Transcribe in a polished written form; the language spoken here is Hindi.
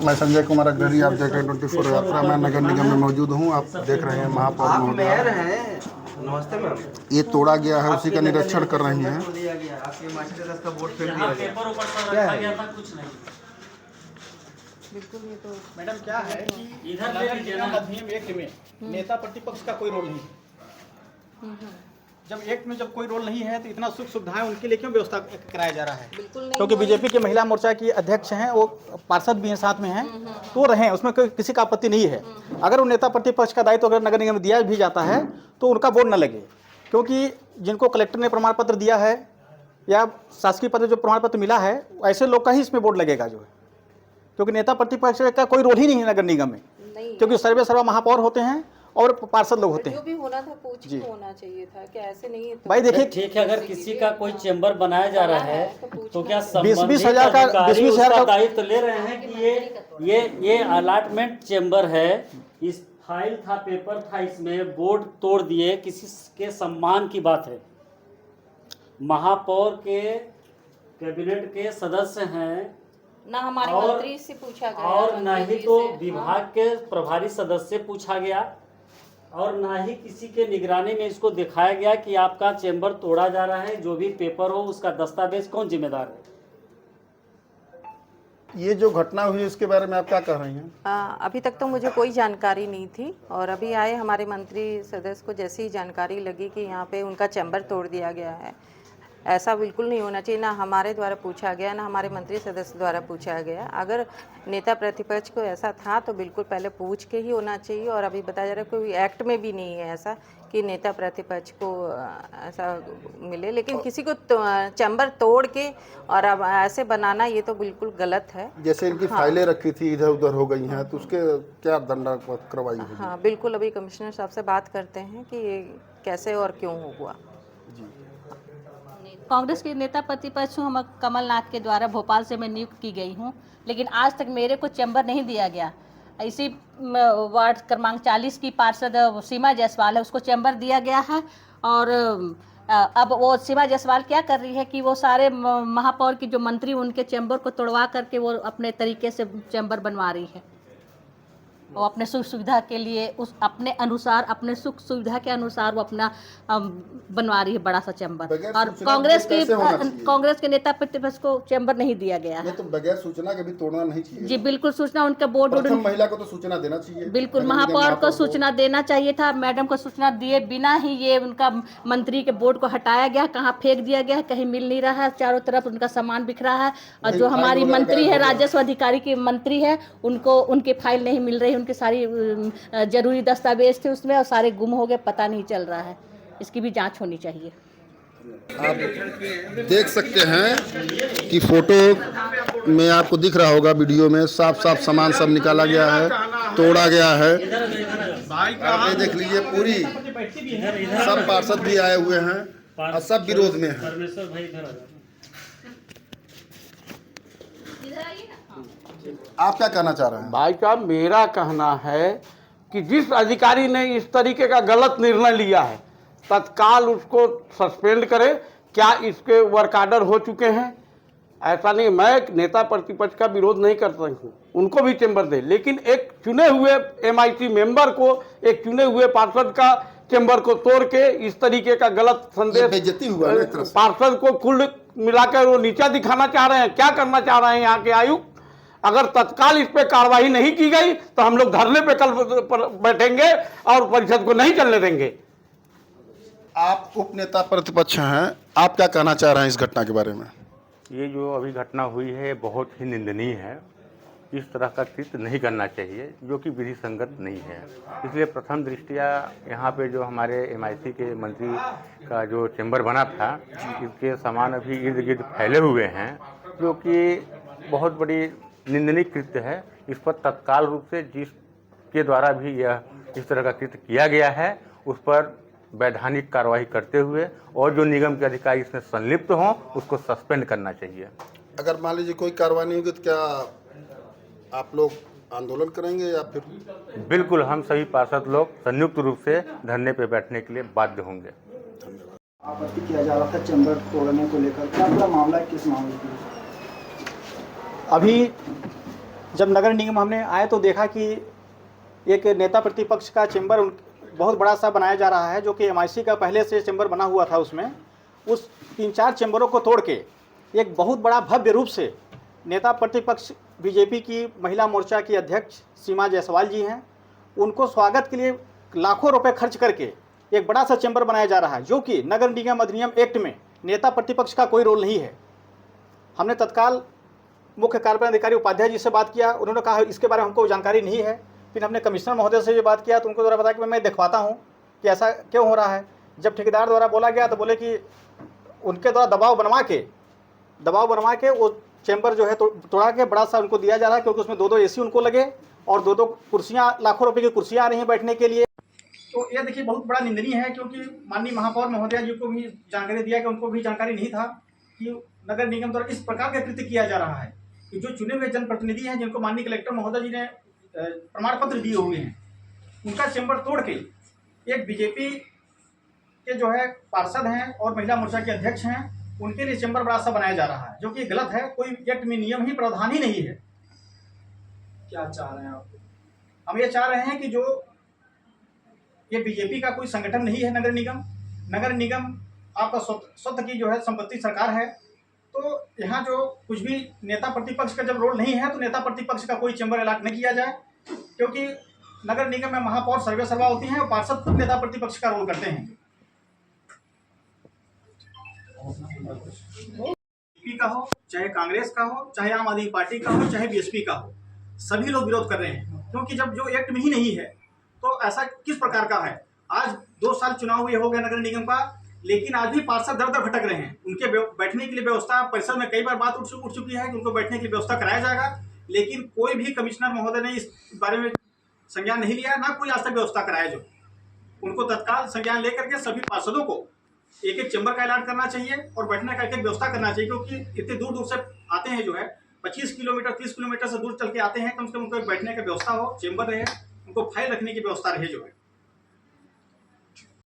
मैं संजय कुमार अग्रही, आप देख रहे हैं 24 यात्रा। मैं नगर निगम में मौजूद हूँ। आप देख रहे हैं महापौर महोदय, नमस्ते मैम। ये तोड़ा गया है, उसी का निरीक्षण कर रही हैं। बिल्कुल, ये तो मैडम क्या है कि नगर निगम अधिनियम एक्ट में नेता प्रतिपक्ष का कोई रोल नहीं है। जब एक्ट में जब कोई रोल नहीं है तो इतना सुख सुविधाएं उनके लिए क्यों व्यवस्था कराया जा रहा है? बिल्कुल नहीं, क्योंकि बीजेपी के महिला मोर्चा की अध्यक्ष हैं, वो पार्षद भी हैं साथ में हैं, तो रहें, उसमें कोई किसी का आपत्ति नहीं है। अगर वो नेता प्रतिपक्ष का दायित्व अगर नगर निगम में दिया भी जाता है तो उनका बोर्ड न लगे, क्योंकि जिनको कलेक्टर ने प्रमाण पत्र दिया है या शासकीय पद जो प्रमाण पत्र मिला है, ऐसे लोग का ही इसमें बोर्ड लगेगा जो है, क्योंकि नेता प्रतिपक्ष का कोई रोल ही नहीं है नगर निगम में, क्योंकि सर्वे सर्वा महापौर होते हैं और पार्षद लोग होते हैं। जो भी होना था पूछ के होना चाहिए था कि ऐसे नहीं है तो भाई देखिए, ठीक है, अगर किसी का कोई चेंबर बनाया जा रहा है तो क्या 20,000 का दायित्व ले रहे हैं कि ये अलॉटमेंट चेंबर है, इस फाइल था, पेपर था, इसमें बोर्ड तोड़ दिए, किसी के सम्मान की बात है। महापौर के कैबिनेट के सदस्य हैं, ना हमारे मंत्री से पूछा गया और ना ही तो विभाग के प्रभारी सदस्य से पूछा गया, और ना ही किसी के निगरानी में इसको दिखाया गया कि आपका चेंबर तोड़ा जा रहा है। जो भी पेपर हो उसका दस्तावेज कौन जिम्मेदार है? ये जो घटना हुई इसके बारे में आप क्या कह रही हैं? अभी तक तो मुझे कोई जानकारी नहीं थी, और अभी आए हमारे मंत्री सदस्य को जैसी ही जानकारी लगी कि यहाँ पे उनका चैम्बर तोड़ दिया गया है, ऐसा बिल्कुल नहीं होना चाहिए। ना हमारे द्वारा पूछा गया, ना हमारे मंत्री सदस्य द्वारा पूछा गया। अगर नेता प्रतिपक्ष को ऐसा था तो बिल्कुल पहले पूछ के ही होना चाहिए, और अभी बताया जा रहा है कोई एक्ट में भी नहीं है ऐसा कि नेता प्रतिपक्ष को ऐसा मिले। लेकिन किसी को चैम्बर तोड़ के और अब ऐसे बनाना, ये तो बिल्कुल गलत है। जैसे इनकी फाइलें रखी थी इधर उधर हो गई हैं, तो उसके क्या दंडात्मक कार्रवाई होगी? हाँ बिल्कुल, अभी कमिश्नर साहब से बात करते हैं कि ये कैसे और क्यों हुआ। कांग्रेस के नेता प्रतिपक्ष हूँ, हम कमलनाथ के द्वारा भोपाल से मैं नियुक्त की गई हूँ, लेकिन आज तक मेरे को चैम्बर नहीं दिया गया। इसी वार्ड क्रमांक 40 की पार्षद सीमा जायसवाल है, उसको चैम्बर दिया गया है। और अब वो सीमा जायसवाल क्या कर रही है कि वो सारे महापौर की जो मंत्री उनके चैम्बर को तोड़वा करके वो अपने तरीके से चैम्बर बनवा रही है। वो अपने सुख सुविधा के लिए, उस अपने अनुसार, अपने सुख सुविधा के अनुसार वो अपना बनवा रही है बड़ा सा चैम्बर। और कांग्रेस के नेता प्रतिपक्ष को चैम्बर नहीं दिया गया है। तो बगैर सूचना के भी तोड़ना नहीं चाहिए जी बिल्कुल, सूचना उनका बोर्ड, महिला को तो सूचना देना चाहिए। बिल्कुल, महापौर को सूचना देना चाहिए था। मैडम को सूचना दिए बिना ही ये उनका मंत्री के बोर्ड को हटाया गया, कहाँ फेंक दिया गया, कहीं मिल नहीं रहा है, चारों तरफ उनका सामान बिखरा है। और जो हमारी मंत्री है, राजस्व अधिकारी की मंत्री है, उनको उनकी फाइल नहीं मिल रही, उनके सारी जरूरी दस्तावेज थे उसमें और सारे गुम हो गए, पता नहीं चल रहा है। इसकी भी जांच होनी चाहिए। आप देख सकते हैं कि फोटो में आपको दिख रहा होगा, वीडियो में साफ साफ सामान सब निकाला गया है, तोड़ा गया है। आप ये देख लीजिए, पूरी सब पार्षद भी आए हुए हैं और सब विरोध में हैं। आप क्या कहना चाह रहे हैं? भाई साहब, मेरा कहना है कि जिस अधिकारी ने इस तरीके का गलत निर्णय लिया है, तत्काल उसको सस्पेंड करे। क्या इसके वर्क आर्डर हो चुके हैं? ऐसा नहीं, मैं नेता प्रतिपक्ष का विरोध नहीं करता हूँ, उनको भी चैम्बर दे, लेकिन एक चुने हुए MIC मेंबर को, एक चुने हुए पार्षद का चैम्बर को तोड़ के इस तरीके का गलत संदेश बेइज्जती हुआ ना एक तरह से। पार्षद को कुल मिलाकर वो नीचा दिखाना चाह रहे हैं। क्या करना चाह रहे हैं यहाँ के आयुक्त? अगर तत्काल इस पे कार्रवाई नहीं की गई तो हम लोग धरने पे कल बैठेंगे और परिषद को नहीं चलने देंगे। आप उप नेता प्रतिपक्ष हैं, आप क्या कहना चाह रहे हैं इस घटना के बारे में? ये जो अभी घटना हुई है बहुत ही निंदनीय है। इस तरह का कृत्य नहीं करना चाहिए, जो कि विधि संगत नहीं है। इसलिए प्रथम दृष्टिया यहाँ पे जो हमारे MIC के मंत्री का जो चैम्बर बना था, इसके सामान अभी इर्द गिर्द फैले हुए हैं, जो कि बहुत बड़ी निंदनीय कृत्य है। इस पर तत्काल रूप से जिसके द्वारा भी यह इस तरह का कृत्य किया गया है, उस पर वैधानिक कार्रवाई करते हुए और जो निगम के अधिकारी इसमें संलिप्त हों उसको सस्पेंड करना चाहिए। अगर मान लीजिए कोई कार्रवाई नहीं होगी तो क्या आप लोग आंदोलन करेंगे या फिर? बिल्कुल, हम सभी पार्षद लोग संयुक्त रूप से धरने पे बैठने के लिए बाध्य होंगे। आपत्ति किया जा रहा था चैम्बर तोड़ने को लेकर, क्या पूरा मामला, किस मामले की? अभी जब नगर निगम हमने आए तो देखा कि एक नेता प्रतिपक्ष का चेंबर बहुत बड़ा सा बनाया जा रहा है, जो कि MIC का पहले से चेंबर बना हुआ था। उसमें उस 3-4 चेंबरों को तोड़ के एक बहुत बड़ा भव्य रूप से नेता प्रतिपक्ष बीजेपी की महिला मोर्चा की अध्यक्ष सीमा जायसवाल जी हैं, उनको स्वागत के लिए लाखों रुपए खर्च करके एक बड़ा सा चेंबर बनाया जा रहा है, जो कि नगर निगम अधिनियम एक्ट में नेता प्रतिपक्ष का कोई रोल नहीं है। हमने तत्काल मुख्य कार्यपालन अधिकारी उपाध्याय जी से बात किया, उन्होंने कहा इसके बारे में हमको जानकारी नहीं है। फिर हमने कमिश्नर महोदय से भी बात किया तो उनको द्वारा बताया कि मैं दिखवाता हूँ कि ऐसा क्यों हो रहा है। जब ठेकेदार द्वारा बोला गया तो बोले कि उनके द्वारा दबाव बनवा के वो चैम्बर जो है तोड़ा के बड़ा सा उनको दिया जा रहा है, क्योंकि उसमें 2-2 AC उनको लगे और 2-2 कुर्सियाँ, लाखों रुपए की कुर्सियाँ आ रही हैं बैठने के लिए। तो यह देखिए बहुत बड़ा निंदनीय है, क्योंकि माननीय महापौर महोदया जी को भी जानकारी दिया कि उनको भी जानकारी नहीं था कि नगर निगम द्वारा इस प्रकार का कृत्य किया जा रहा है कि जो चुने हुए जनप्रतिनिधि हैं, जिनको माननीय कलेक्टर महोदय जी ने प्रमाण पत्र दिए हुए हैं, उनका चैम्बर तोड़ के एक बीजेपी के जो है पार्षद हैं और महिला मोर्चा के अध्यक्ष हैं, उनके लिए चैम्बर बड़ा सा बनाया जा रहा है, जो कि गलत है। कोई एक्ट में नियम ही प्रावधान ही नहीं है। क्या चाह रहे हैं आप? हम ये चाह रहे हैं कि जो ये बीजेपी का कोई संगठन नहीं है नगर निगम आपका स्वतः की जो है संपत्ति सरकार है। तो यहाँ जो कुछ भी नेता प्रतिपक्ष का जब रोल नहीं है तो नेता प्रतिपक्ष का कोई चैम्बर अलॉट नहीं किया जाए, क्योंकि नगर निगम में महापौर सर्वे सर्वा होती हैं और पार्षद खुद नेता प्रतिपक्ष का रोल करते हैं। बीजेपी का हो, चाहे कांग्रेस का हो, चाहे आम आदमी पार्टी का हो, चाहे BSP का हो, सभी लोग विरोध कर रहे हैं, क्योंकि जब जो एक्ट में ही नहीं है तो ऐसा किस प्रकार का है। आज 2 साल चुनाव हुए हो गए नगर निगम का, लेकिन आज भी पार्षद दर दर भटक रहे हैं। उनके बैठने के लिए व्यवस्था परिषद में कई बार बात उठ चुकी है कि उनको बैठने की व्यवस्था कराया जाएगा, लेकिन कोई भी कमिश्नर महोदय ने इस बारे में संज्ञान नहीं लिया, ना कोई आज तक व्यवस्था कराया। जो उनको तत्काल संज्ञान लेकर के सभी पार्षदों को एक चैम्बर का ऐलान करना चाहिए और बैठने का एक व्यवस्था करना चाहिए, क्योंकि इतने दूर दूर से आते हैं, जो है 25 किलोमीटर 30 किलोमीटर से दूर चल के आते हैं। कम से कम उनको बैठने की व्यवस्था हो, चैम्बर रहे, उनको फाइल रखने की व्यवस्था रहे जो है।